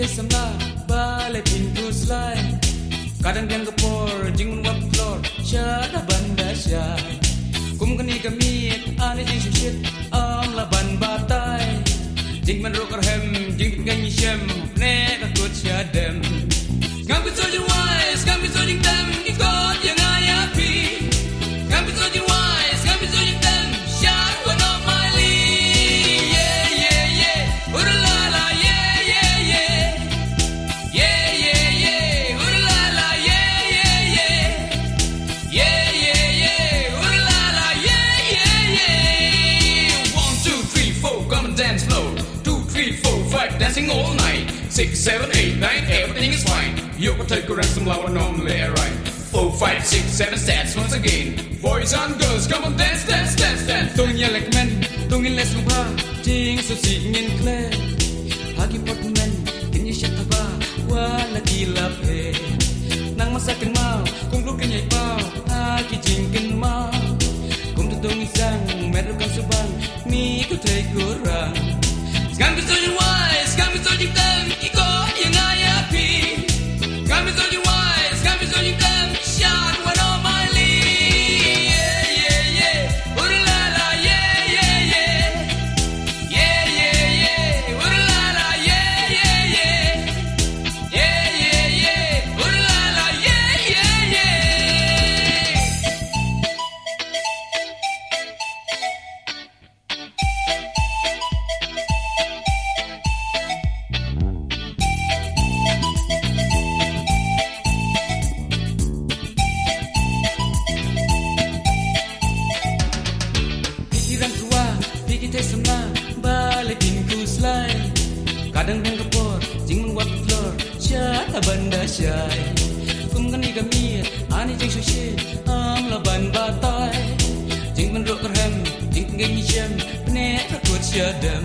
semla bale pintu selai kadang yang kepor jing wap flor syada banda syai kum kani kamit ane jing sushit ang laban batai jing man roker hem jing ganyi shem ne ka kut syadem ngam ku sojin wise ngam ku sojin dem ikot yang ayapi ngam ku sojin wise ngam ku sojin dem syad one of my lee yeah yeah yeah urla la yeah yeah yeah yeah yeah yeah urla la yeah yeah yeah yeah yeah yeah urla la yeah yeah yeah 1 2 3 4 come and dance slow 2 3 4 5 dancing all night 6 7 8 9 everything is fine you can take a rest and lower normally right 4 5 6 7 stats once again boys and girls come on dance dance dance dance tung ya like men tung in les pa jing so si ngin kle hagi pot men kin ya shat ba wa la ki la pe nang masakin mau kum lu kin yai pao hagi jing kin mau kum tu tung isang meru kan subang mi ku thei kurang Ngam ku sojin wise, ngam ku sojin dem, iko yang ayapi. Ngam ku sojin wise, ngam ku sojin dem, syad one of my lee. Yeah yeah yeah, urla la yeah yeah yeah, yeah yeah yeah, urla la yeah yeah yeah, yeah yeah yeah, urla la yeah yeah yeah. Pikiran tua, pikir Thei semla balik pintu selai kadang yang kepor jing menguap flor syada banda syai kum kani kami ani jing sushi am laban batai jing menrok kerhem jing ganyi shem ne takut syadam